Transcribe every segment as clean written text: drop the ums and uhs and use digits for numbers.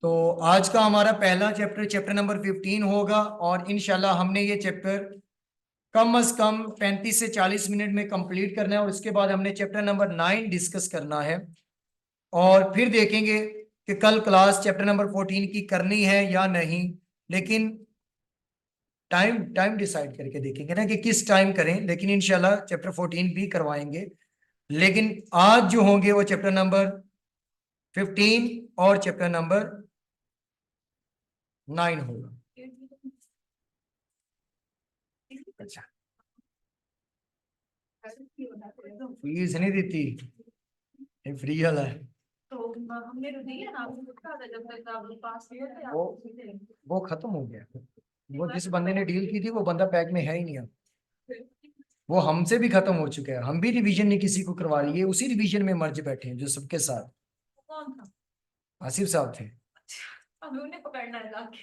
तो आज का हमारा पहला चैप्टर चैप्टर नंबर 15 होगा और इंशाल्लाह हमने ये चैप्टर कम अज कम 35 से 40 मिनट में कंप्लीट करना है और उसके बाद हमने चैप्टर नंबर 9 डिस्कस करना है और फिर देखेंगे कि कल क्लास चैप्टर नंबर 14 की करनी है या नहीं। लेकिन टाइम टाइम डिसाइड करके देखेंगे ना कि किस टाइम करें, लेकिन इंशाल्लाह चैप्टर 14 भी करवाएंगे। लेकिन आज जो होंगे वो चैप्टर नंबर 15 और चैप्टर नंबर 9 होगा। अच्छा, फीस नहीं देती, ये फ्री वाला है। तो हमने तो दिया ना, आपको था जब तक आप पास नहीं होते वो खत्म हो गया। वो जिस बंदे ने डील की थी वो बंदा पैक में है ही नहीं अब। वो हमसे भी खत्म हो चुका है, हम भी रिवीजन नहीं किसी को करवा लिए, उसी रिवीजन में मर्ज बैठे हैं जो सबके साथ। कौन था? आसिफ साहब थे। अब उन्हें पकड़ना है जाके।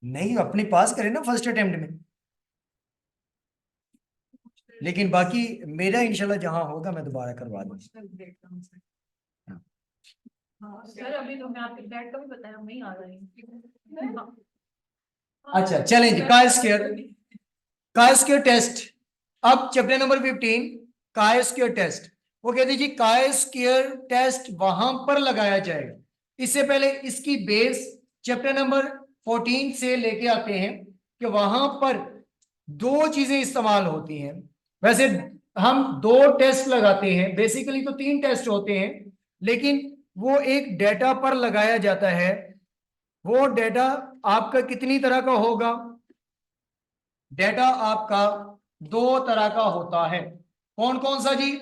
नहीं, अपने पास करे ना फर्स्ट अटेम्प्ट में। लेकिन बाकी मेरा इंशाल्लाह जहां होगा मैं दोबारा करवा दूंगा। हाँ सर, अभी तो मैं आपके डैड का भी बताया, मैं ही आ रही हूँ। अच्छा चलें जी, का स्क्वायर टेस्ट। अब चैप्टर नंबर 15 का स्क्वायर टेस्ट। वो कहते जी का स्क्वायर टेस्ट वहां पर लगाया जाएगा। इससे पहले इसकी बेस चैप्टर नंबर 14 से लेके आते हैं कि वहां पर दो चीजें इस्तेमाल होती हैं। वैसे हम दो टेस्ट लगाते हैं, बेसिकली तो तीन टेस्ट होते हैं, लेकिन वो एक डेटा पर लगाया जाता है। वो डेटा आपका कितनी तरह का होगा? डेटा आपका दो तरह का होता है। कौन कौन सा जी?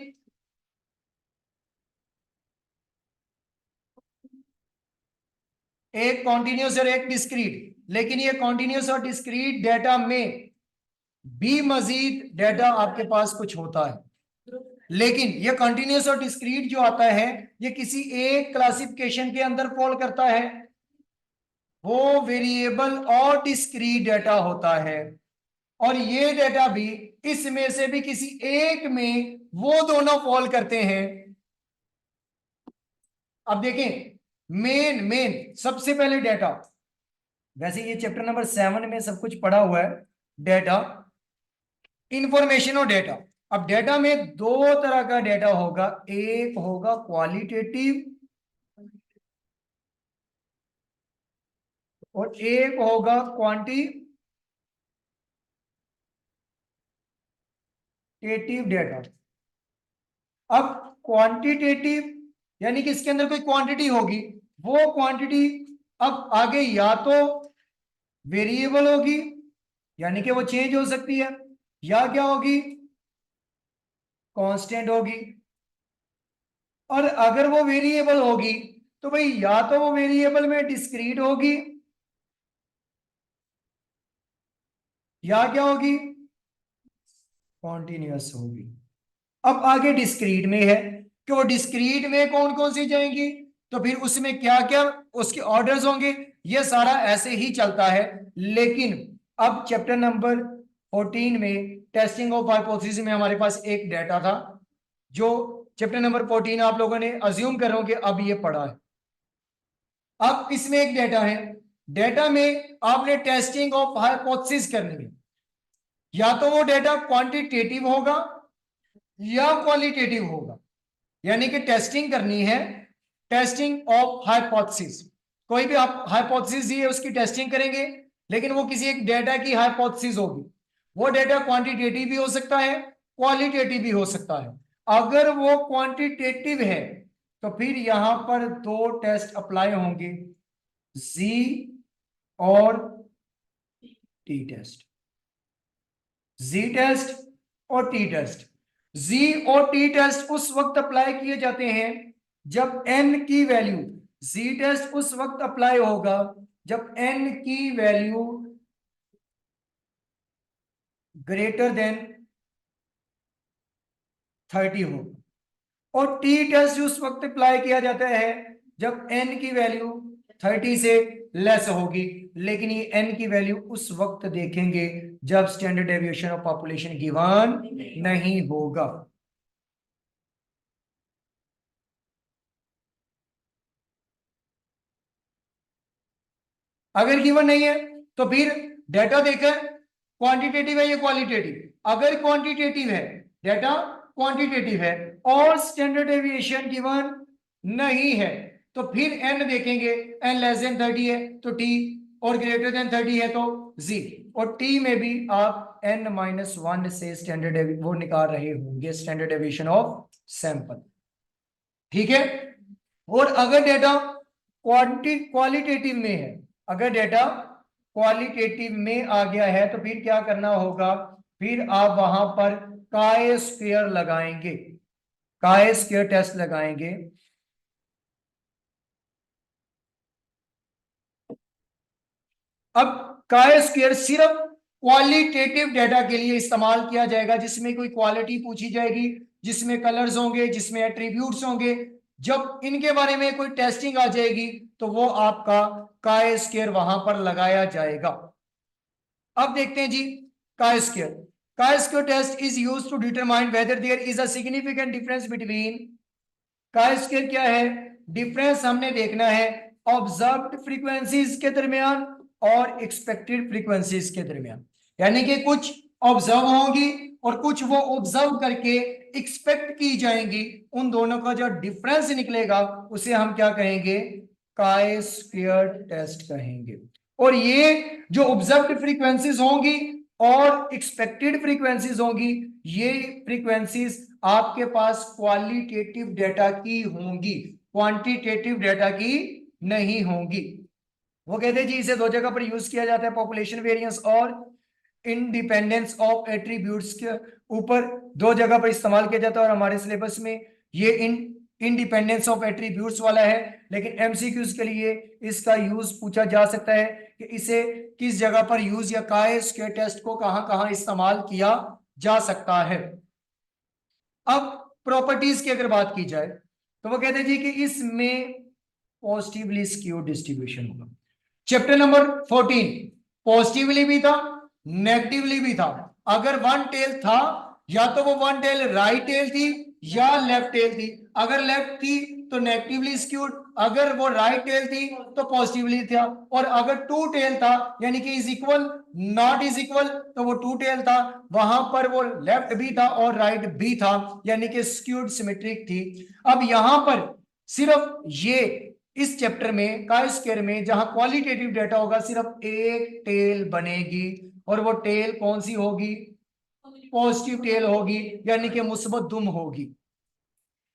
एक कॉन्टिन्यूस और एक डिस्क्रीट। लेकिन ये कॉन्टिन्यूस और डिस्क्रीट डेटा में भी मजीद डेटा आपके पास कुछ होता है। लेकिन ये कंटिन्यूस और डिस्क्रीट जो आता है ये किसी एक क्लासिफिकेशन के अंदर फॉल करता है। वो वेरिएबल और डिस्क्रीट डेटा होता है और ये डेटा भी इसमें से भी किसी एक में वो दोनों फॉल करते हैं। अब देखें, मेन मेन सबसे पहले डेटा। वैसे ये चैप्टर नंबर 7 में सब कुछ पढ़ा हुआ है। डेटा, इंफॉर्मेशन और डेटा। अब डेटा में दो तरह का डेटा होगा, एक होगा क्वालिटेटिव और एक होगा क्वांटिटेटिव डेटा। अब क्वांटिटेटिव यानी कि इसके अंदर कोई क्वांटिटी होगी, वो क्वांटिटी अब आगे या तो वेरिएबल होगी यानी कि वो चेंज हो सकती है, या क्या होगी? कांस्टेंट होगी। और अगर वो वेरिएबल होगी तो भाई या तो वो वेरिएबल में डिस्क्रीट होगी या क्या होगी? कॉन्टिन्यूअस होगी। अब आगे डिस्क्रीट में है कि वो डिस्क्रीट में कौन कौन सी जाएंगी, तो फिर उसमें क्या क्या उसके ऑर्डर्स होंगे, ये सारा ऐसे ही चलता है। लेकिन अब चैप्टर नंबर 14 में टेस्टिंग ऑफ हाइपोथेसिस में हमारे पास एक डेटा था जो चैप्टर नंबर 14 आप लोगों ने अज्यूम करो कि अब ये पढ़ा है। अब इसमें एक डेटा है, डेटा में आपने टेस्टिंग ऑफ हाइपोथेसिस करनी है। या तो वो डेटा क्वांटिटेटिव होगा या क्वालिटेटिव होगा, यानी कि टेस्टिंग करनी है, टेस्टिंग ऑफ हाइपोथेसिस। कोई भी आप हाइपोथेसिस दी है उसकी टेस्टिंग करेंगे, लेकिन वो किसी एक डेटा की हाइपोथेसिस होगी। वो डेटा क्वांटिटेटिव भी हो सकता है, क्वालिटेटिव भी हो सकता है। अगर वो क्वांटिटेटिव है तो फिर यहां पर दो टेस्ट अप्लाई होंगे, जी और टी टेस्ट। जी टेस्ट और टी टेस्ट। जी और टी टेस्ट उस वक्त अप्लाई किए जाते हैं जब एन की वैल्यू, जी टेस्ट उस वक्त अप्लाई होगा जब एन की वैल्यू ग्रेटर देन 30 हो, और टी टेस्ट उस वक्त अप्लाई किया जाता है जब एन की वैल्यू 30 से लेस होगी। लेकिन ये एन की वैल्यू उस वक्त देखेंगे जब standard deviation of population given नहीं होगा। अगर गिवन नहीं है तो फिर डाटा देखा है क्वांटिटेटिव है या क्वालिटेटिव। अगर क्वांटिटेटिव है, डाटा क्वांटिटेटिव है और स्टैंडर्ड डेविएशन गिवन नहीं है, तो फिर एन देखेंगे, एन लेस देन 30 है तो टी, और ग्रेटर देन 30 है तो जी, और टी में भी आप एन माइनस वन से स्टैंडर्ड वो निकाल रहे होंगे, स्टैंडर्ड डेविएशन ऑफ सैंपल। ठीक है। और अगर डेटा क्वालिटेटिव में है, अगर डेटा क्वालिटेटिव में आ गया है तो फिर क्या करना होगा, फिर आप वहां पर काय स्क्वायर लगाएंगे, काय स्क्वायर टेस्ट लगाएंगे। अब काय स्क्वायर सिर्फ क्वालिटेटिव डाटा के लिए इस्तेमाल किया जाएगा, जिसमें कोई क्वालिटी पूछी जाएगी, जिसमें कलर्स होंगे, जिसमें एट्रीब्यूट्स होंगे। जब इनके बारे में कोई टेस्टिंग आ जाएगी तो वो आपका काय स्क्वायर वहां पर लगाया जाएगा। अब देखते हैं जी chi square. Chi square test is used to determine whether there is a significant difference between, chi square क्या है, डिफरेंस हमने देखना है ऑब्जर्व्ड फ्रीक्वेंसीज के दरमियान और एक्सपेक्टेड फ्रीक्वेंसीज के दरमियान। यानी कि कुछ ऑब्जर्व होंगी और कुछ वो ऑब्जर्व करके एक्सपेक्ट की जाएंगी, उन दोनों का जो डिफरेंस निकलेगा उसे हम क्या कहेंगे, काय स्क्वायर टेस्ट कहेंगे। और ये जो ऑब्जर्व्ड फ्रीक्वेंसीज होंगी और एक्सपेक्टेड फ्रीक्वेंसीज होंगी, ये फ्रीक्वेंसीज आपके पास क्वालिटेटिव डेटा की होंगी, क्वांटिटेटिव डेटा की नहीं होंगी। वो कहते हैं जी इसे दो जगह पर यूज किया जाता है, पॉपुलेशन वेरिएंस और इंडिपेंडेंस ऑफ एट्रीब्यूट्स के ऊपर दो जगह पर इस्तेमाल किया जाता है। और हमारे सिलेबस में ये इंडिपेंडेंस ऑफ एट्रीब्यूट्स वाला है, लेकिन एमसीक्यूज के लिए इसका यूज पूछा जा सकता है कि इसे किस जगह पर यूज या काय स्क्वायर टेस्ट को कहां कहां इस्तेमाल किया जा सकता है। अब प्रॉपर्टीज की अगर बात की जाए तो वो कहते हैं जी कि इसमें पॉजिटिवली स्क्यूड डिस्ट्रीब्यूशन होगा। चैप्टर नंबर 14 पॉजिटिवली भी था, नेगेटिवली भी था। अगर वन टेल था या तो वो वन टेल राइट टेल थी या लेफ्ट टेल थी। अगर लेफ्ट थी तो नेगेटिवली स्क्यूड, अगर वो राइट टेल थी तो पॉजिटिवली था। और अगर टू टेल था यानी कि is equal not is equal तो वो टू टेल था, वहां पर वो लेफ्ट भी था और राइट भी था, यानी कि स्क्यूड सिमेट्रिक थी। अब यहां पर सिर्फ ये इस चैप्टर में काय स्क्वायर में जहां क्वालिटेटिव डेटा होगा सिर्फ एक टेल बनेगी, और वो टेल कौन सी होगी, पॉजिटिव टेल होगी, यानी कि मुस्बत दुम होगी।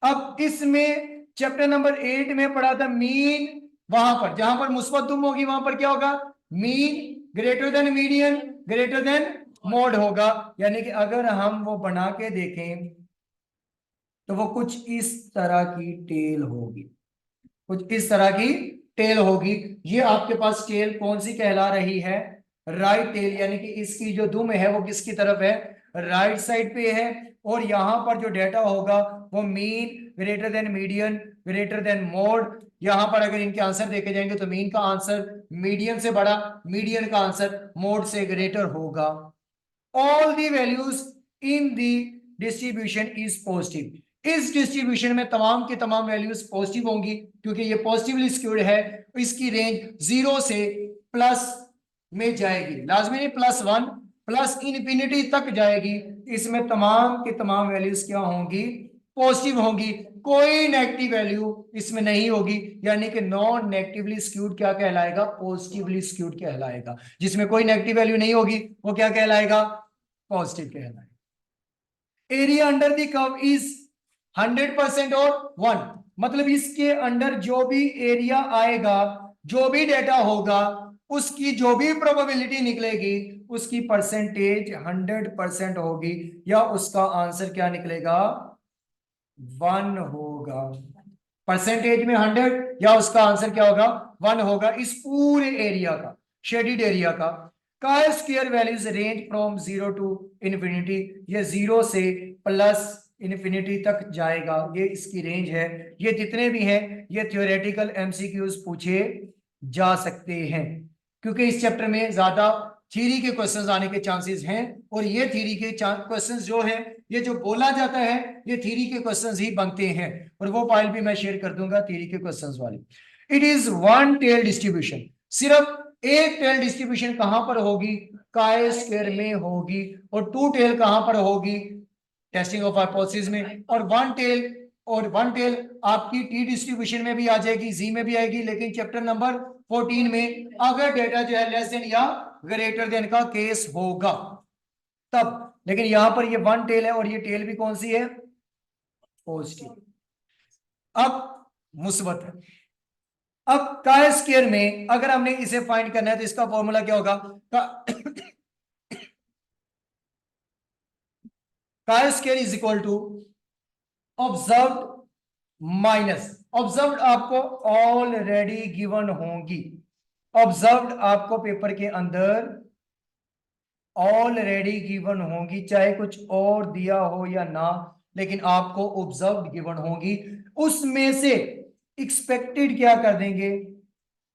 अब इसमें चैप्टर नंबर 8 में पढ़ा था मीन, वहां पर जहां पर मुस्बत दुम होगी वहां पर क्या होगा, mean greater than median greater than mode होगा। यानी कि अगर हम वो बना के देखें तो वो कुछ इस तरह की टेल होगी, कुछ इस तरह की टेल होगी। ये आपके पास टेल कौन सी कहला रही है, राइट टेल, यानी कि इसकी जो दुम है वो किसकी तरफ है, राइट साइड पे है। और यहां पर जो डेटा होगा वो mean greater than median greater than mode. यहां पर अगर इनके आंसर देखे जाएंगे तो मीन का आंसर मीडियन से बड़ा, मीडियन का आंसर मोड से ग्रेटर होगा। All the values in the distribution is positive. इस डिस्ट्रीब्यूशन में तमाम की तमाम वैल्यूज पॉजिटिव होंगी क्योंकि ये पॉजिटिवली स्क्यूड है। इसकी रेंज 0 से प्लस में जाएगी, लाजमी नहीं प्लस 1, प्लस इन्फिनिटी तक जाएगी। इसमें तमाम की तमाम वैल्यूज क्या होंगी, पॉजिटिव होंगी, कोई नेगेटिव वैल्यू इसमें नहीं होगी। यानी कि नॉन नेगेटिवली स्क्यूड क्या कहलाएगा, पॉजिटिवली स्क्यूड कहलाएगा। जिसमें कोई नेगेटिव वैल्यू नहीं होगी वो क्या कहलाएगा, पॉजिटिव कहलाएगा। Area under the curve is 100% और 1, मतलब इसके अंडर जो भी एरिया आएगा, जो भी डेटा होगा, उसकी जो भी प्रोबेबिलिटी निकलेगी उसकी परसेंटेज 100% होगी, या उसका आंसर क्या निकलेगा, 1 होगा। परसेंटेज में 100 या उसका आंसर क्या होगा, 1 होगा इस पूरे एरिया का, शेडिड एरिया का। Chi square values range from 0 to infinity, ये 0 से प्लस इन्फिनिटी तक जाएगा, ये इसकी रेंज है। ये जितने भी हैं ये थ्योरेटिकल एमसीक्यूज पूछे जा सकते हैं, क्योंकि इस चैप्टर में ज्यादा थ्योरी के क्वेश्चंस आने के चांसेस हैं। और ये थ्योरी के क्वेश्चंस जो है, ये जो बोला जाता है ये थ्योरी के क्वेश्चंस ही बनते हैं। और वो फाइल भी मैं शेयर कर दूंगा थ्योरी के क्वेश्चंस वाली। It is one tail distribution, सिर्फ एक टेल डिस्ट्रीब्यूशन कहां पर होगी, काय स्क्वायर में होगी, और टू टेल कहां पर होगी, टेस्टिंग ऑफ हाइपोथेसिस में, और वन टेल आपकी टी डिस्ट्रीब्यूशन में भी आ जाएगी, जी में भी आएगी, लेकिन चैप्टर नंबर 14 में अगर डेटा जो है लेस देन या ग्रेटर देन का केस होगा तब। लेकिन यहां पर ये वन टेल है और ये टेल भी कौन सी है, पॉजिटिव। अब मुस्बत है। अब काय स्क्वायर में अगर हमने इसे फाइंड करना है तो इसका फॉर्मूला क्या होगा, chi square is equal to observed minus, observed आपको ऑलरेडी गिवन होंगी, ऑब्जर्व्ड आपको पेपर के अंदर ऑलरेडी गिवन होंगी, चाहे कुछ और दिया हो या ना, लेकिन आपको ऑब्जर्व्ड गिवन होंगी, उसमें से एक्सपेक्टेड क्या कर देंगे,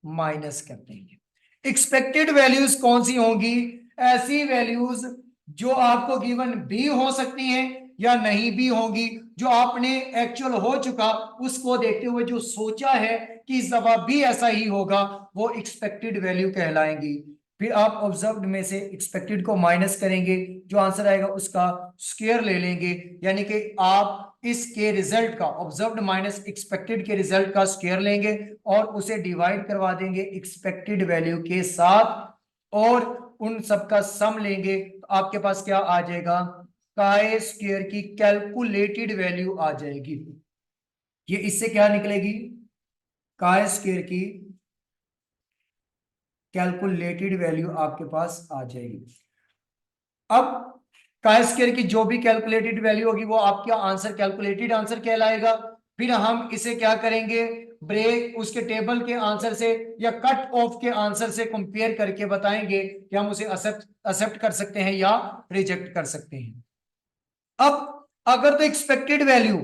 माइनस कर देंगे। एक्सपेक्टेड वैल्यूज कौन सी होंगी, ऐसी वैल्यूज जो आपको गिवन भी हो सकती हैं या नहीं भी होंगी, जो आपने एक्चुअल हो चुका उसको देखते हुए जो सोचा है कि इस दफा भी ऐसा ही होगा, वो एक्सपेक्टेड वैल्यू कहलाएंगी। फिर आप ऑब्जर्व्ड में से एक्सपेक्टेड को माइनस करेंगे, जो आंसर आएगा उसका स्क्वायर ले लेंगे, यानी कि आप इसके रिजल्ट का, ऑब्जर्व्ड माइनस एक्सपेक्टेड के रिजल्ट का स्क्वायर लेंगे और उसे डिवाइड करवा देंगे एक्सपेक्टेड वैल्यू के साथ, और उन सब का सम लेंगे, तो आपके पास क्या आ जाएगा, काय स्क्वायर की कैलकुलेटेड वैल्यू आ जाएगी। ये इससे क्या निकलेगी, काय स्क्वायर की कैलकुलेटेड वैल्यू आपके पास आ जाएगी। अब काय स्क्वायर की जो भी कैलकुलेटेड वैल्यू होगी वो आपका आंसर कैलकुलेटेड आंसर कहलाएगा। फिर हम इसे क्या करेंगे, ब्रेक उसके टेबल के आंसर से या कट ऑफ के आंसर से कंपेयर करके बताएंगे कि हम उसे एक्सेप्ट कर सकते हैं या रिजेक्ट कर सकते हैं। अब अगर तो एक्सपेक्टेड वैल्यू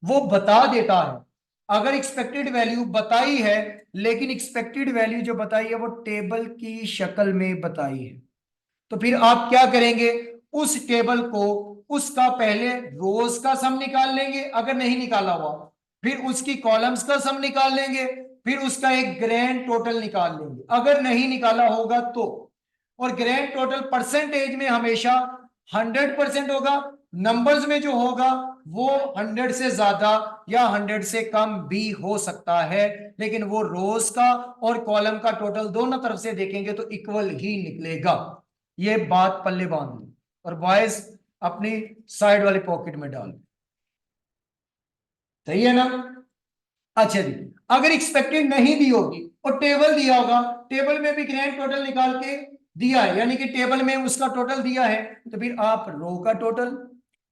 वो बता देता है, अगर एक्सपेक्टेड वैल्यू बताई है, लेकिन एक्सपेक्टेड वैल्यू जो बताई है वो टेबल की शक्ल में बताई है, तो फिर आप क्या करेंगे, उस टेबल को उसका पहले रोज का सम निकाल लेंगे, अगर नहीं निकाला हुआ फिर उसकी कॉलम्स का सम निकाल लेंगे, फिर उसका एक ग्रैंड टोटल निकाल लेंगे, अगर नहीं निकाला होगा तो। और ग्रैंड टोटल परसेंटेज में हमेशा 100% होगा, नंबर्स में जो होगा वो 100 से ज्यादा या 100 से कम भी हो सकता है, लेकिन वो रोज का और कॉलम का टोटल दोनों तरफ से देखेंगे तो इक्वल ही निकलेगा। ये बात पल्ले बांध लो और बॉयज अपनी साइड वाली पॉकेट में डाल, सही है ना। अच्छा जी, अगर एक्सपेक्टेड नहीं दी होगी और टेबल दिया होगा, टेबल में भी ग्रैंड टोटल निकाल के दिया है, यानी कि टेबल में उसका टोटल दिया है, तो फिर आप रो का टोटल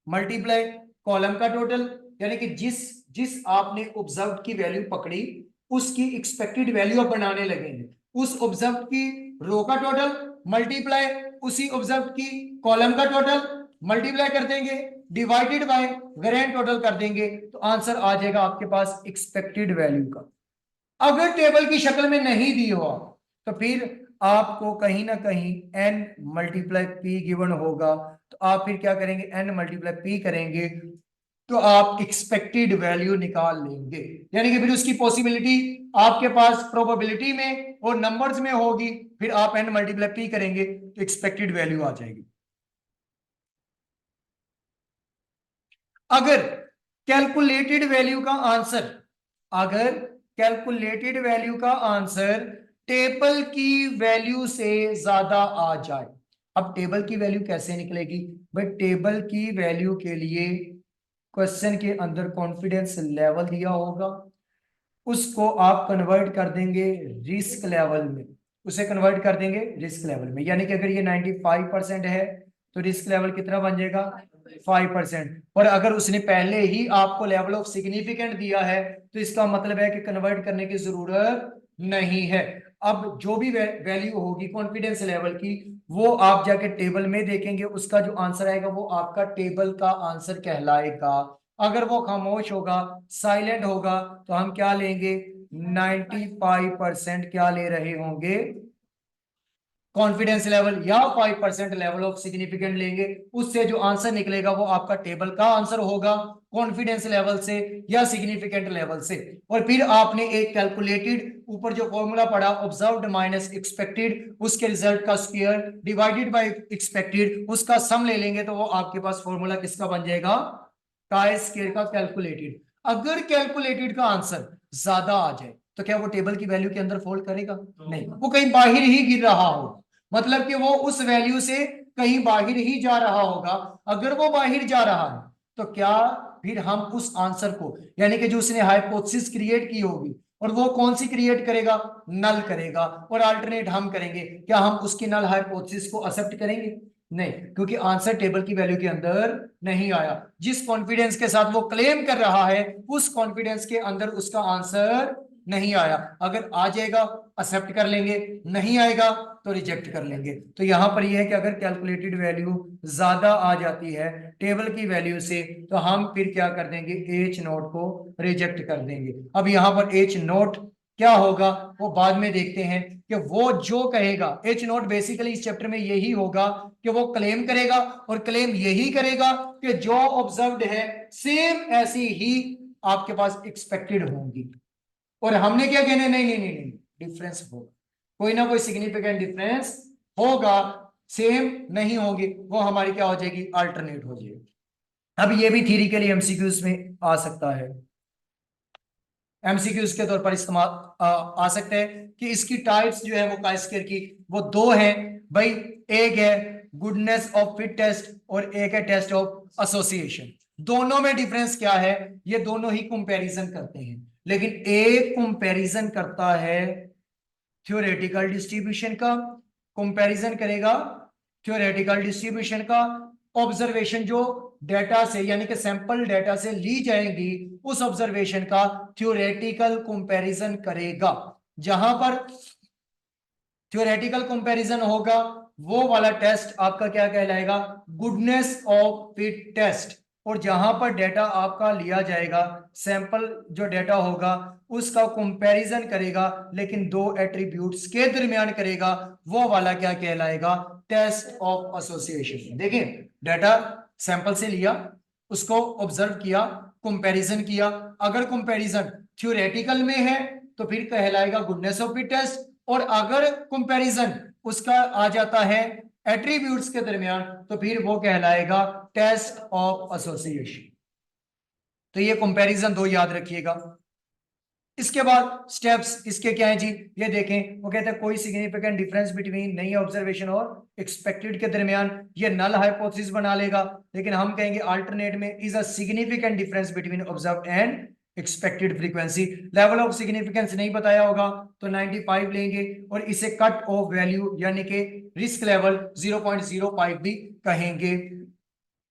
मल्टीप्लाई कॉलम का टोटल, यानी कि जिस जिस आपने ऑब्जर्व की वैल्यू पकड़ी उसकी एक्सपेक्टेड वैल्यू आप बनाने लगेंगे, उस ऑब्जर्व की रो का टोटल मल्टीप्लाई उसी ऑब्जर्व की कॉलम का टोटल मल्टीप्लाई कर देंगे, डिवाइडेड बाय ग्रैंड टोटल कर देंगे, तो आंसर आ जाएगा आपके पास एक्सपेक्टेड वैल्यू का। अगर टेबल की शक्ल में नहीं दी हो तो फिर आपको कहीं ना कहीं n मल्टीप्लाई पी गिवन होगा, तो आप फिर क्या करेंगे, n मल्टीप्लाई पी करेंगे तो आप एक्सपेक्टेड वैल्यू निकाल लेंगे, यानी कि फिर उसकी पॉसिबिलिटी आपके पास प्रोबेबिलिटी में और नंबर्स में होगी, फिर आप n मल्टीप्लाई पी करेंगे तो एक्सपेक्टेड वैल्यू आ जाएगी। अगर कैलकुलेटेड वैल्यू का आंसर, अगर कैलकुलेटेड वैल्यू का आंसर टेबल की वैल्यू से ज्यादा आ जाए, अब टेबल की वैल्यू कैसे निकलेगी भाई, टेबल की वैल्यू के लिए क्वेश्चन के अंदर कॉन्फिडेंस लेवल दिया होगा, उसको आप कन्वर्ट कर देंगे रिस्क लेवल में, उसे कन्वर्ट कर देंगे रिस्क लेवल में, यानी कि अगर ये 95% है तो रिस्क लेवल कितना बन जाएगा 5%, और अगर उसने पहले ही आपको लेवल ऑफ सिग्निफिकेंट दिया है तो इसका मतलब है कि कन्वर्ट करने की जरूरत नहीं है। अब जो भी वैल्यू होगी कॉन्फिडेंस लेवल की वो आप जाके टेबल में देखेंगे, उसका जो आंसर आएगा वो आपका टेबल का आंसर कहलाएगा। अगर वो खामोश होगा, साइलेंट होगा, तो हम क्या लेंगे, 95% क्या ले रहे होंगे, कॉन्फिडेंस लेवल या 5% लेवल ऑफ सिग्निफिकेंट लेंगे, उससे जो आंसर निकलेगा वो आपका टेबल का आंसर होगा, कॉन्फिडेंस लेवल से या सिग्निफिकेंट लेवल से। और फिर आपने एक कैलकुलेटेड ऊपर जो फॉर्मूला पढ़ा, ऑब्जर्व्ड माइनस एक्सपेक्टेड, उसके रिजल्ट का स्क्वायर डिवाइडेड बाय एक्सपेक्टेड, उसका सम ले लेंगे तो वो आपके पास फॉर्मूला किसका बन जाएगा, काई स्क्वायर का कैलकुलेटेड। अगर कैलकुलेटेड का आंसर ज्यादा आ जाए तो क्या वो टेबल की वैल्यू के अंदर फोल्ड करेगा? नहीं, वो कहीं बाहर ही गिर रहा हो, मतलब कि वो उस वैल्यू से कहीं बाहर ही जा रहा होगा। अगर वो बाहर जा रहा है तो क्या फिर हम उस आंसर को, यानी कि जो उसने हाइपोथेसिस क्रिएट की होगी, और वो कौन सी क्रिएट करेगा, नल करेगा, और अल्टरनेट हम करेंगे, क्या हम उसकी नल हाइपोथेसिस को एक्सेप्ट करेंगे? नहीं, क्योंकि आंसर टेबल की वैल्यू के अंदर नहीं आया। जिस कॉन्फिडेंस के साथ वो क्लेम कर रहा है उस कॉन्फिडेंस के अंदर उसका आंसर नहीं आया। अगर आ जाएगा एक्सेप्ट कर लेंगे, नहीं आएगा तो रिजेक्ट कर लेंगे। तो यहां पर यह है कि अगर कैलकुलेटेड वैल्यू ज्यादा आ जाती है टेबल की वैल्यू से तो हम फिर क्या कर देंगे, एच नोट को रिजेक्ट कर देंगे। अब यहां पर एच नोट क्या होगा वो बाद में देखते हैं, कि वो जो कहेगा एच नोट बेसिकली इस चैप्टर में यही होगा कि वो क्लेम करेगा, और क्लेम यही करेगा कि जो ऑब्जर्व्ड है सेम ऐसी ही आपके पास एक्सपेक्टेड होंगी। और हमने क्या कहना है, नहीं नहीं नहीं नहीं, डिफरेंस होगा, कोई ना कोई सिग्निफिकेंट डिफरेंस होगा, सेम नहीं होगी, वो हमारी क्या हो जाएगी, अल्टरनेट हो जाएगी। अब ये भी थ्योरी के लिए एमसीक्यूज में आ सकता है, एमसीक्यूज के तौर पर इस्तेमाल आ सकते हैं कि इसकी टाइप्स जो है वो काई स्क्वायर की वो दो हैं भाई। एक है गुडनेस ऑफ फिट टेस्ट और एक है टेस्ट ऑफ एसोसिएशन। दोनों में डिफरेंस क्या है, ये दोनों ही कंपैरिजन करते हैं, लेकिन एक कंपैरिजन करता है थ्योरेटिकल डिस्ट्रीब्यूशन का, कंपैरिजन करेगा थ्योरेटिकल डिस्ट्रीब्यूशन का, ऑब्जर्वेशन जो डेटा से यानी कि सैंपल डेटा से ली जाएंगी उस ऑब्जर्वेशन का थ्योरेटिकल कंपैरिजन करेगा। जहां पर थ्योरेटिकल कंपैरिजन होगा वो वाला टेस्ट आपका क्या कहलाएगा, गुडनेस ऑफ फिट टेस्ट। और जहां पर डेटा आपका लिया जाएगा, सैंपल जो डेटा होगा उसका कंपैरिजन करेगा लेकिन दो एट्रीब्यूट्स के दरमियान करेगा, वो वाला क्या कहलाएगा, टेस्ट ऑफ एसोसिएशन। देखिए, डेटा सैंपल से लिया, उसको ऑब्जर्व किया, कंपैरिजन किया, अगर कंपैरिजन थ्योरेटिकल में है तो फिर कहलाएगा गुडनेस ऑफ फिट टेस्ट, और अगर कंपैरिजन उसका आ जाता है एट्रीब्यूट्स के दरमियान तो फिर वो कहलाएगा टेस्ट ऑफ एसोसिएशन। तो ये कंपैरिजन दो याद रखिएगा। इसके बाद स्टेप्स इसके क्या है जी, ये देखें, वो कहते हैं कोई सिग्निफिकेंट डिफरेंस बिटवीन नई ऑब्जर्वेशन और एक्सपेक्टेड के दरमियान, ये नल हाइपोथेसिस बना लेगा, लेकिन हम कहेंगे अल्टरनेट में is a significant difference between observed and expected frequency. Level of significance नहीं बताया होगा तो 95 लेंगे, और इसे कट ऑफ वैल्यू यानी कि रिस्क लेवल 0.05 भी कहेंगे।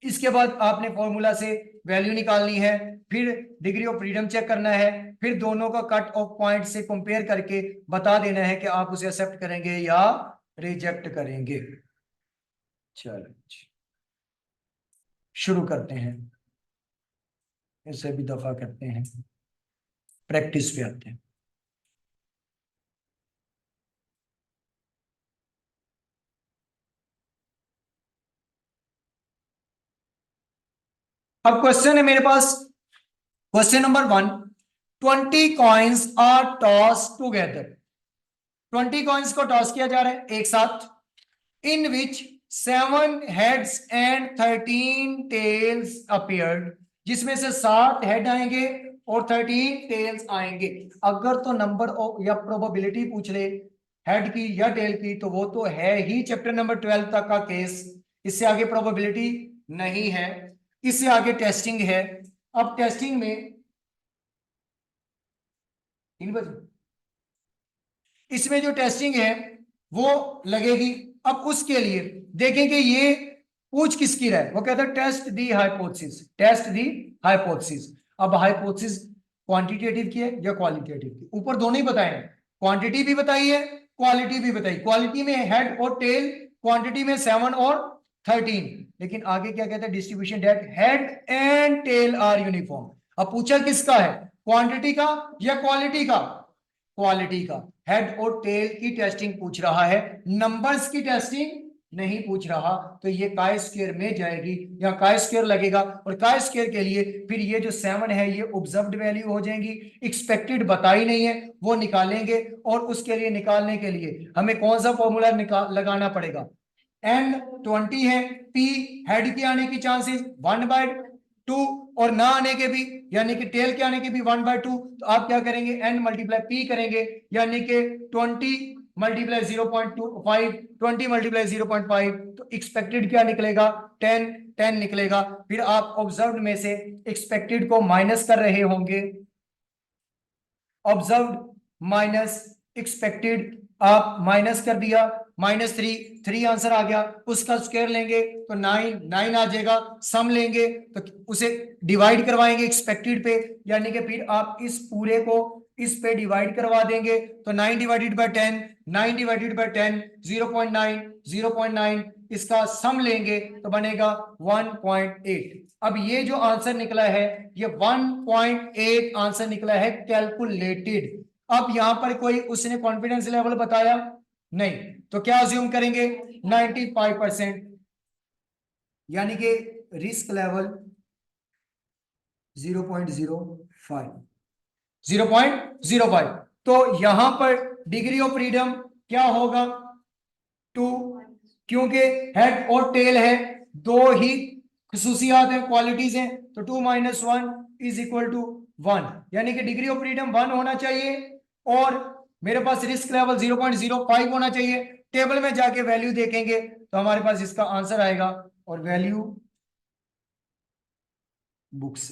इसके बाद आपने फॉर्मूला से वैल्यू निकालनी है, फिर डिग्री ऑफ फ्रीडम चेक करना है, फिर दोनों का कट ऑफ पॉइंट से कंपेयर करके बता देना है कि आप उसे एक्सेप्ट करेंगे या रिजेक्ट करेंगे। चलो शुरू करते हैं, इसे भी दफा करते हैं, प्रैक्टिस पे आते हैं। अब क्वेश्चन है मेरे पास, question number 1, 20 coins are toss together. 20 coins को टॉस किया जा रहा है एक साथ, in which 7 heads and 13 tails appeared, जिसमें से 7 हेड आएंगे और 13 टेल्स आएंगे। अगर तो नंबर ऑफ या प्रोबेबिलिटी पूछ ले हेड की या टेल की तो वो तो है ही चैप्टर नंबर 12 तक का केस, इससे आगे प्रोबेबिलिटी नहीं है, इससे आगे टेस्टिंग है। अब टेस्टिंग में 3 बजे इसमें जो टेस्टिंग है वो लगेगी। अब उसके लिए देखेंगे ये पूछ किसकी रहा है, वो कहता है test the hypothesis, test the hypothesis. अब हाइपोथेसिस क्वांटिटेटिव की है या क्वालिटेटिव की, ऊपर दोनों ही बताए हैं, क्वांटिटी भी बताई है क्वालिटी भी बताई। क्वालिटी में हेड और टेल, क्वांटिटी में 7 और 13, लेकिन आगे क्या कहते हैं, distribution that head and tail are uniform. अब पूछा किसका है, क्वांटिटी का या क्वालिटी का, क्वालिटी का, हेड और टेल की टेस्टिंग पूछ रहा है, नंबर्स की टेस्टिंग नहीं पूछ रहा, तो ये काय स्क्वायर में जाएगी, यहाँ काय स्क्वायर लगेगा, और काय स्क्वायर के लिए फिर ये जो 7 है ये ऑब्जर्व्ड वैल्यू हो जाएंगी, एक्सपेक्टेड बताई नहीं है वो निकालेंगे, और उसके लिए निकालने के लिए हमें कौन सा फॉर्मूला लगाना पड़ेगा, N20 है, P हेड के आने की चांसेस 1/2 और ना आने के भी, यानी कि टेल के आने के भी 1/2, तो आप क्या करेंगे N मल्टीप्लाई P करेंगे, यानी कि 20 मल्टीप्लाई 0.25, 20 मल्टीप्लाई 0.5, तो एक्सपेक्टेड क्या निकलेगा 10, 10 निकलेगा, फिर आप ऑब्जर्व्ड में से एक्सपेक्टेड को माइनस कर रहे होंगे, ऑब्जर्व्ड माइनस एक्सपेक्टेड, आप माइनस कर दिया, -3 आंसर आ गया, उसका स्क्वायर लेंगे तो 9 आ जाएगा, सम लेंगे तो उसे डिवाइड करवाएंगे एक्सपेक्टेड पे, यानी कि फिर आप इस पूरे को इस पे डिवाइड करवा देंगे, तो 9 डिवाइडेड बाय 10, 9 डिवाइडेड बाय 10 0.9, 0.9, इसका सम लेंगे तो बनेगा 1.8। अब ये जो आंसर निकला है ये 1.8 आंसर निकला है कैलकुलेटेड। अब यहां पर कोई उसने कॉन्फिडेंस लेवल बताया नहीं, तो क्या अज्यूम करेंगे 95%, यानी कि रिस्क लेवल 0.05, 0.05, तो यहां पर डिग्री ऑफ फ्रीडम क्या होगा 2, क्योंकि हेड और टेल है, दो ही खसूसियात हैं, क्वालिटीज हैं, तो 2 - 1 = 1, यानी कि डिग्री ऑफ फ्रीडम 1 होना चाहिए, और मेरे पास रिस्क लेवल 0.05 होना चाहिए। टेबल में जाके वैल्यू देखेंगे तो हमारे पास इसका आंसर आएगा, और वैल्यू बुक्स।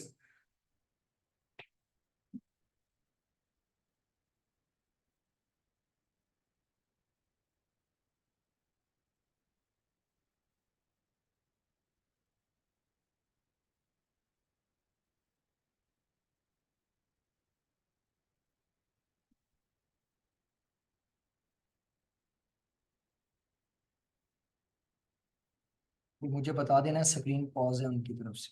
मुझे बता देना, स्क्रीन पॉज है उनकी तरफ से।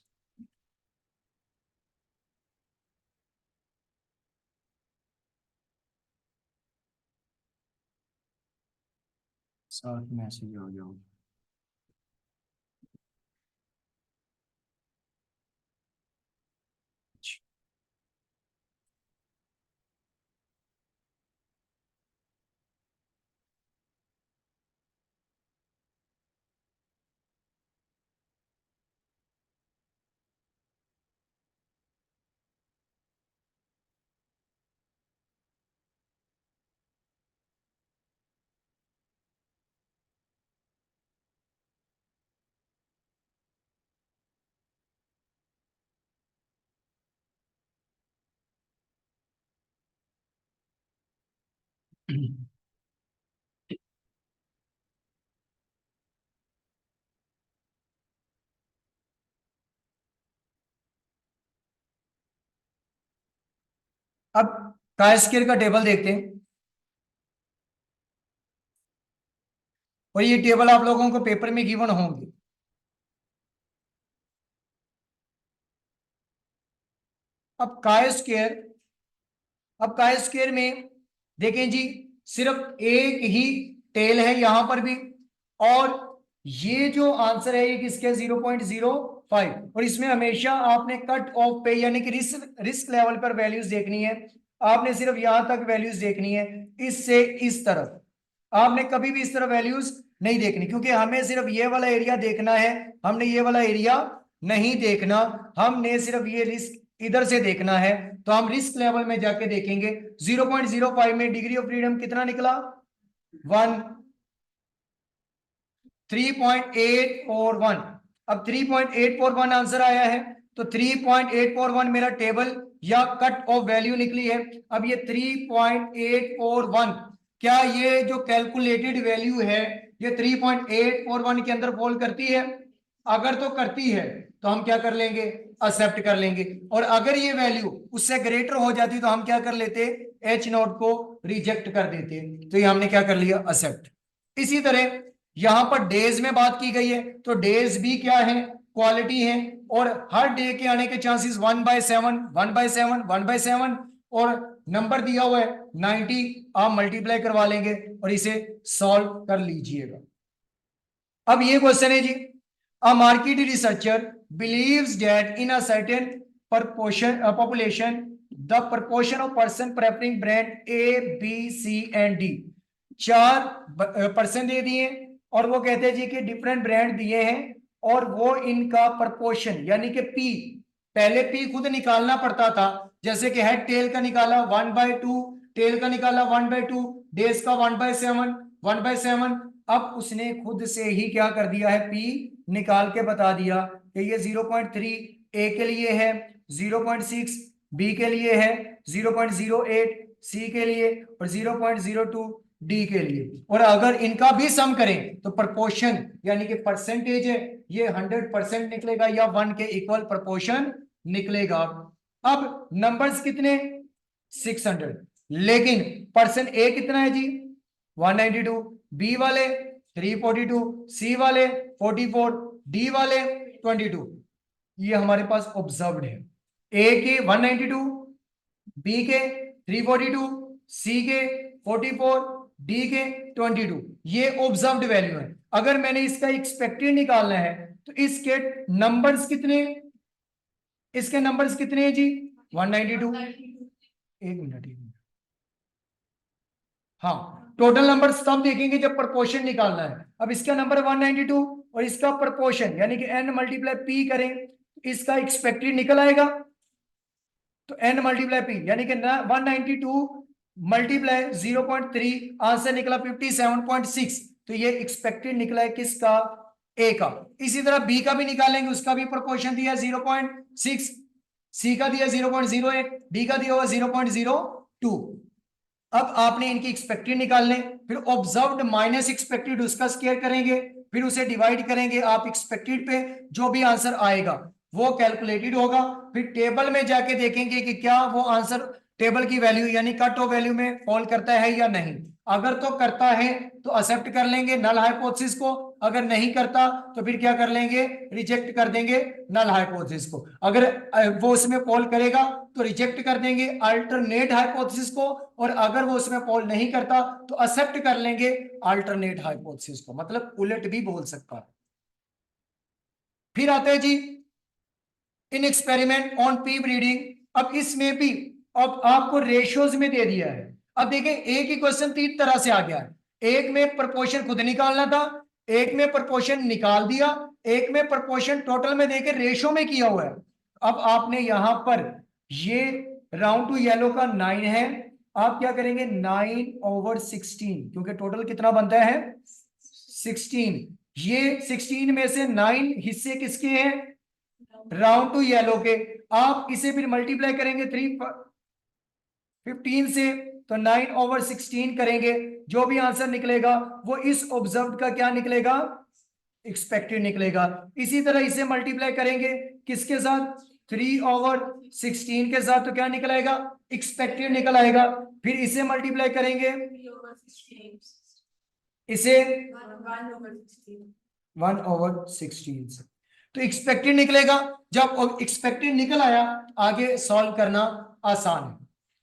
साथ मैसेज आ जाओ। अब काय स्क्वायर का टेबल देखते हैं, और ये टेबल आप लोगों को पेपर में गिवन होंगे। अब काय स्क्वायर, अब काय स्क्वायर में देखें जी, सिर्फ एक ही टेल है यहां पर भी, और ये जो आंसर है ये किसके 0.05, और इसमें हमेशा आपने कट ऑफ पे यानी कि रिस्क लेवल पर वैल्यूज देखनी है, आपने सिर्फ यहां तक वैल्यूज देखनी है, इससे इस तरफ आपने कभी भी इस तरफ वैल्यूज नहीं देखनी, क्योंकि हमें सिर्फ ये वाला एरिया देखना है, हमने ये वाला एरिया नहीं देखना, हमने सिर्फ ये रिस्क इधर से देखना है, तो हम रिस्क लेवल में जाके देखेंगे 0.05 में डिग्री ऑफ फ्रीडम कितना निकला 1, 3.841, अब 3.841 आंसर आया है, तो 3.841 मेरा टेबल या कट ऑफ वैल्यू निकली है। अब ये 3.841 क्या ये जो कैलकुलेटेड वैल्यू है ये 3.841 के अंदर फॉल करती है? अगर तो करती है तो हम क्या कर लेंगे, एक्सेप्ट कर लेंगे, और अगर ये वैल्यू उससे ग्रेटर हो जाती तो हम क्या कर लेते, H0 को रिजेक्ट कर देते, तो ये हमने क्या कर लिया, एक्सेप्ट। इसी तरह यहां पर डेज में बात की गई है, तो डेज भी क्या है, क्वालिटी है, और हर डे के आने के चांसेस 1/7, 1/7, 1/7, और नंबर दिया हुआ है 90, आप मल्टीप्लाई करवा लेंगे और इसे सॉल्व कर लीजिएगा। अब ये क्वेश्चन है जी, a market researcher believes that in a certain population the proportion of person preferring brand A, B, C and D, 4% दे दिए और वो कहते हैं जी कि डिफरेंट ब्रांड दिए हैं और वो इनका प्रपोर्शन यानी कि पी, पहले पी खुद निकालना पड़ता था, जैसे कि हेड टेल का निकाला 1/2, टेल का निकाला 1/2, डेज का 1/7, 1/7। अब उसने खुद से ही क्या कर दिया है, पी निकाल के बता दिया कि ये 0.3 ए के लिए है, 0.6 बी के लिए है, 0.08 सी के लिए और 0.02 डी के लिए। और अगर इनका भी सम करें तो प्रोपोर्शन यानी कि परसेंटेज है ये 100% निकलेगा या 1 के इक्वल प्रोपोर्शन निकलेगा। अब नंबर्स कितने 600, लेकिन पर्सन ए कितना है जी 192, बी वाले 342, सी वाले 44, डी वाले 22। ये हमारे पास ऑब्जर्व्ड है, ए के 192, बी के 342, सी के 44, डी के 22। ये ऑब्जर्व्ड वैल्यू है। अगर मैंने इसका एक्सपेक्टेड निकालना है तो इसके नंबर्स कितने, इसके नंबर्स कितने हैं जी 192। एक मिनट हाँ, टोटल नंबर तब देखेंगे जब प्रोपोर्शन निकालना है। अब इसका नंबर 192 और इसका प्रोपोर्शन यानी कि n मल्टीप्लाई p करें, इसका एक्सपेक्टेड निकल आएगा। तो n मल्टीप्लाई p यानी कि 192 मल्टीप्लाई 0.3, आंसर निकला 57.6। तो ये एक्सपेक्टेड निकला है किसका, a का। इसी तरह b का भी निकालेंगे, उसका भी प्रोपोर्शन दिया 0.6, c का दिया 0.08, d का दिया हुआ 0.02। अब आपने इनकी एक्सपेक्टेड निकालने, फिर ऑब्जर्व्ड माइनस एक्सपेक्टेड उसका स्क्वायर करेंगे, फिर उसे डिवाइड करेंगे। आप एक्सपेक्टेड पे जो भी आंसर आएगा वो कैलकुलेटेड होगा। फिर टेबल में जाके देखेंगे कि क्या वो आंसर टेबल की वैल्यू यानी कट ऑफ वैल्यू में फॉल करता है या नहीं। अगर तो करता है तो एक्सेप्ट कर लेंगे नल हाइपोथेसिस को, अगर नहीं करता तो फिर क्या कर लेंगे, रिजेक्ट कर देंगे नल हाइपोथेसिस को। अगर वो उसमें फॉल करेगा तो रिजेक्ट कर देंगे अल्टरनेट हाइपोथेसिस को, और अगर वो उसमें फॉल नहीं करता तो एक्सेप्ट कर लेंगे अल्टरनेट हाइपोथेसिस को, मतलब उलट भी बोल सकता है। फिर आते हैं जी इन एक्सपेरिमेंट ऑन पी ब्रीडिंग। अब इसमें भी अब आपको रेशियोज में दे दिया है। अब देखें एक ही क्वेश्चन तीन तरह से आ गया है, एक में प्रोपोर्शन खुद निकालना था, एक में प्रोपोर्शन निकाल दिया, एक में प्रोपोर्शन टोटल में देके रेशियो में किया हुआ है। अब आपने यहां पर ये राउंड टू येलो का 9 है, आप क्या करेंगे 9/16, क्योंकि टोटल कितना बनता है 16। ये 16 में से 9 हिस्से किसके हैं, राउंड टू येलो के। आप इसे फिर मल्टीप्लाई करेंगे 315 से, तो 9/16 करेंगे, जो भी आंसर निकलेगा वो इस ऑब्जर्व का क्या निकलेगा, एक्सपेक्टेड निकलेगा। इसी तरह इसे मल्टीप्लाई करेंगे किसके साथ, 3/16 के साथ, तो क्या निकलेगा, एक्सपेक्टेड निकल आएगा। फिर इसे मल्टीप्लाई करेंगे इसे 1/16 से, तो एक्सपेक्टेड निकलेगा। जब एक्सपेक्टेड निकल आया आगे सॉल्व करना आसान है।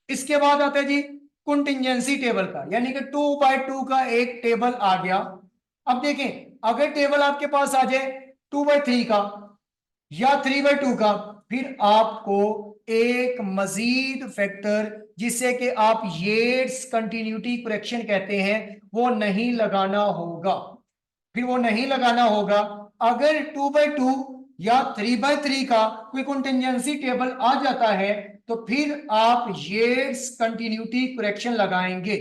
इसके बाद आता है जी कंटिजेंसी टेबल का, यानी कि 2/2 का एक टेबल आ गया। अब देखें अगर टेबल आपके पास आ जाए 2/3 का या 3/2 का, फिर आपको एक मजीद फैक्टर जिसे कि आप येट्स कंटिन्यूटी करेक्शन कहते हैं वो नहीं लगाना होगा। फिर वो नहीं लगाना होगा। अगर 2/2 या 3/3 का कोई कंटिजेंसी टेबल आ जाता है तो फिर आप येट्स कंटिन्यूटी करेक्शन लगाएंगे।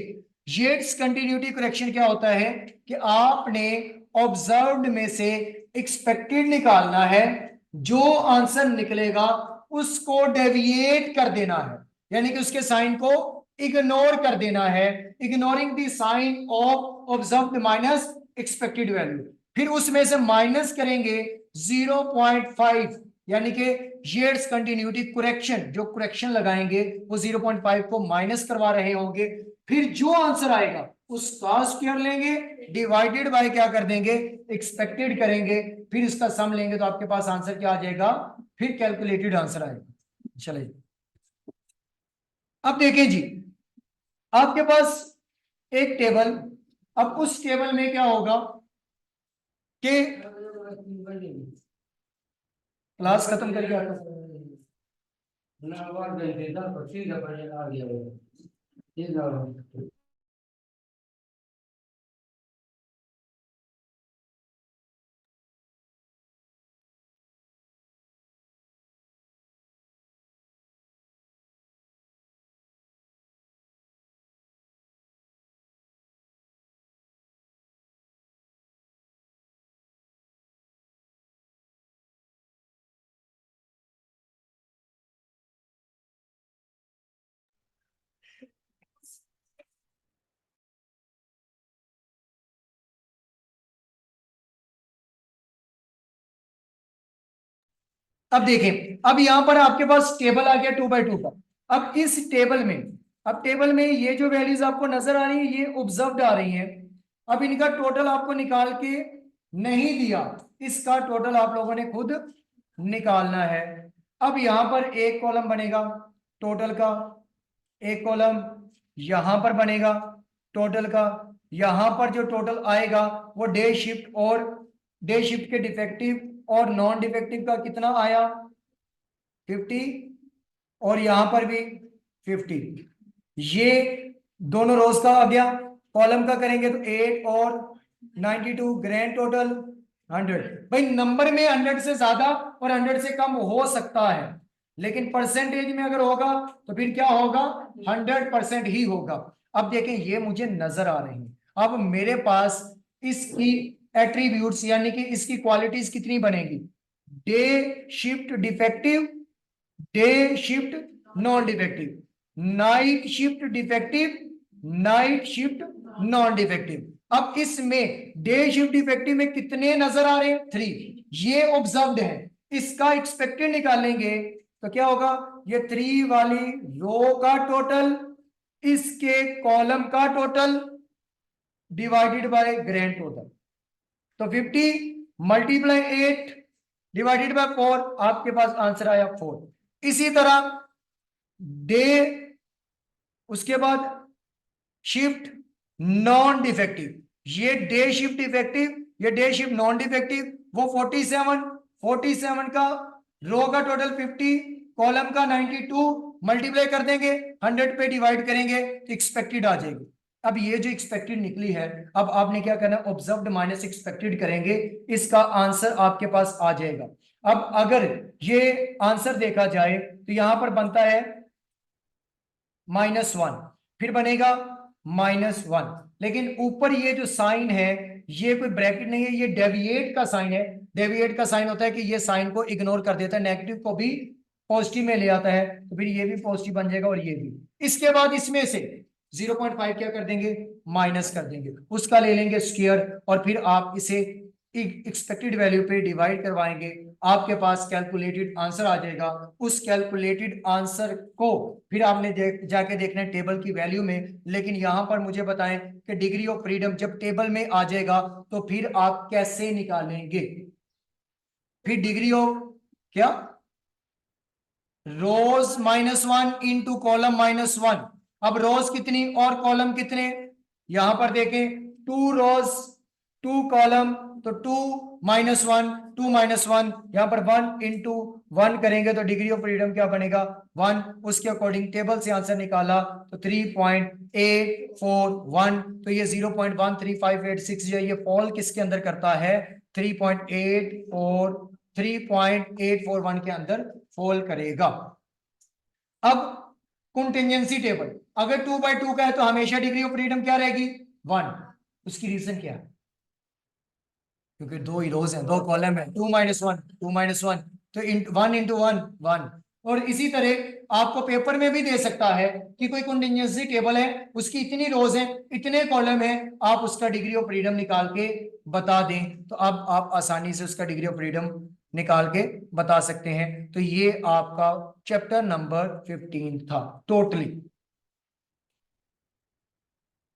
येट्स कंटिन्यूटी करेक्शन क्या होता है कि आपने ऑब्जर्व्ड में से एक्सपेक्टेड निकालना है, जो आंसर निकलेगा उसको डेविएट कर देना है, यानी कि उसके साइन को इग्नोर कर देना है, ignoring the sign of observed minus expected value. फिर उसमें से माइनस करेंगे 0.5, यानी कि येट्स कंटिन्यूटी करेक्शन, जो करेक्शन लगाएंगे वो 0.5 को माइनस करवा रहे होंगे। फिर जो आंसर आएगा उसका स्क्वायर लेंगे, डिवाइडेड बाय क्या कर देंगे, एक्सपेक्टेड करेंगे, फिर इसका सम लेंगे तो आपके पास आंसर क्या आ जाएगा, फिर कैलकुलेटेड आंसर आएगा। चलिए अब देखें जी, आपके पास एक टेबल, अब उस टेबल में क्या होगा कि क्लास खत्म करके आता हूं। अब देखें, अब यहां पर आपके पास टेबल आ गया 2x2 का। अब इस टेबल में, अब टेबल में ये जो वैल्यूज आपको नजर आ रही है ये ऑब्जर्व्ड आ रही हैं। अब इनका टोटल आपको निकाल के नहीं दिया, इसका टोटल आप लोगों ने खुद निकालना है। अब यहां पर एक कॉलम बनेगा टोटल का, एक कॉलम यहां पर बनेगा टोटल का। यहां पर जो टोटल आएगा वो डे शिफ्ट और डे शिफ्ट के डिफेक्टिव और नॉन डिफेक्टिव का कितना आया 50, और यहां पर भी 50। ये दोनों रोज का आ गया। कॉलम का करेंगे तो 8 और 92, ग्रैंड टोटल 100। भाई नंबर में 100 से ज्यादा और 100 से कम हो सकता है, लेकिन परसेंटेज में अगर होगा तो फिर क्या होगा, 100% ही होगा। अब देखें ये मुझे नजर आ रही है। अब मेरे पास इसकी एट्रीब्यूट्स यानी कि इसकी क्वालिटीज कितनी बनेगी, day shift defective, day shift non defective, night shift defective, night shift non defective. अब इसमें डे शिफ्ट डिफेक्टिव में कितने नजर आ रहे हैं, 3, ये ऑब्जर्व्ड है। इसका एक्सपेक्टेड निकालेंगे तो क्या होगा, ये 3 वाली रो का टोटल, इसके कॉलम का total divided by grand total. तो 50 मल्टीप्लाई 8 डिवाइडेड बाय 4, आपके पास आंसर आया 4। इसी तरह डे, उसके बाद शिफ्ट नॉन डिफेक्टिव, ये डे शिफ्ट डिफेक्टिव, ये डे शिफ्ट नॉन डिफेक्टिव, वो 47, 47 का रो का टोटल 50, कॉलम का 92, मल्टीप्लाई कर देंगे 100 पे डिवाइड करेंगे तो एक्सपेक्टेड आ जाएगी। अब ये जो एक्सपेक्टेड निकली है, अब आपने क्या करना, ऑब्जर्व्ड माइनस एक्सपेक्टेड करेंगे, इसका आंसर आपके पास आ जाएगा। अब अगर ये आंसर देखा जाए तो यहां पर बनता है -1, फिर बनेगा -1, लेकिन ऊपर ये जो साइन है ये कोई ब्रैकेट नहीं है, ये डेविएट का साइन है। डेविएट का साइन होता है कि ये साइन को इग्नोर कर देता है, नेगेटिव को भी पॉजिटिव में ले आता है, तो फिर ये भी पॉजिटिव बन जाएगा और ये भी। इसके बाद इसमें से 0.5 क्या कर देंगे, माइनस कर देंगे, उसका ले लेंगे स्क्वायर, और फिर आप इसे एक्सपेक्टेड वैल्यू पे डिवाइड करवाएंगे, आपके पास कैलकुलेटेड आंसर आ जाएगा। उस कैलकुलेटेड आंसर को फिर आपने जाके देखना है टेबल की वैल्यू में। लेकिन यहां पर मुझे बताएं कि डिग्री ऑफ फ्रीडम जब टेबल में आ जाएगा तो फिर आप कैसे निकालेंगे, फिर डिग्री ऑफ क्या, रोज -1 इंटू कॉलम -1। अब रोज कितनी और कॉलम कितने, यहां पर देखें 2 रोज 2 कॉलम, तो 2 - 1, 2 - 1, यहां पर 1 इंटू 1 करेंगे तो डिग्री ऑफ फ्रीडम क्या बनेगा 1। उसके अकॉर्डिंग टेबल से आंसर निकाला तो 3.841, तो ये 0.13586 जो ये फॉल किसके अंदर करता है, 3.841 के अंदर फॉल करेगा। अब कंटिजेंसी टेबल, अगर 2/2 का है तो हमेशा डिग्री ऑफ फ्रीडम क्या रहेगी 1। उसकी रीजन क्या है, क्योंकि 2 ही रोज हैं, 2 कॉलम है, 2 - 1 तो 1 इंटू 1 1। और इसी तरह आपको पेपर में भी दे सकता है कि कोई कंटिजेंसी टेबल है, उसकी इतनी रोज हैं, इतने कॉलम हैं, आप उसका डिग्री ऑफ फ्रीडम निकाल के बता दें, तो अब आप आसानी से उसका डिग्री ऑफ फ्रीडम निकाल के बता सकते हैं। तो ये आपका चैप्टर नंबर 15 था टोटली।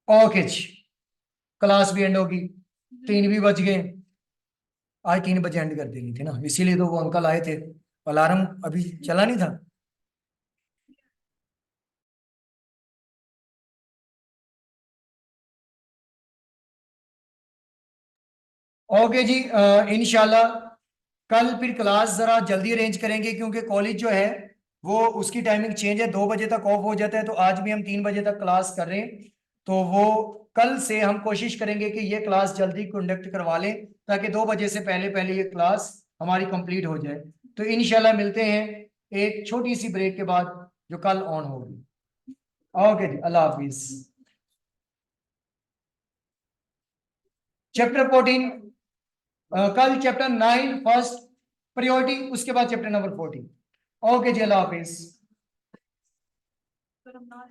ओके जी, क्लास भी एंड होगी, 3 भी बज गए। आज 3 बजे एंड कर देनी थी ना, इसीलिए तो वो अंकल आए थे, अलार्म अभी चला नहीं था। ओके जी, इंशाल्लाह कल फिर क्लास जरा जल्दी अरेंज करेंगे, क्योंकि कॉलेज जो है वो उसकी टाइमिंग चेंज है, 2 बजे तक ऑफ हो जाता है, तो आज भी हम 3 बजे तक क्लास कर रहे हैं। तो वो कल से हम कोशिश करेंगे कि ये क्लास जल्दी कंडक्ट करवा लें, ताकि 2 बजे से पहले पहले ये क्लास हमारी कंप्लीट हो जाए। तो इंशाल्लाह मिलते हैं एक छोटी सी ब्रेक के बाद, जो कल ऑन होगी। ओके जी, अल्लाह हाफिज। चैप्टर 14, कल चैप्टर 9 फर्स्ट प्रायोरिटी, उसके बाद चैप्टर नंबर 14। ओके जी, अल्लाह हाफिज। फिर हम ना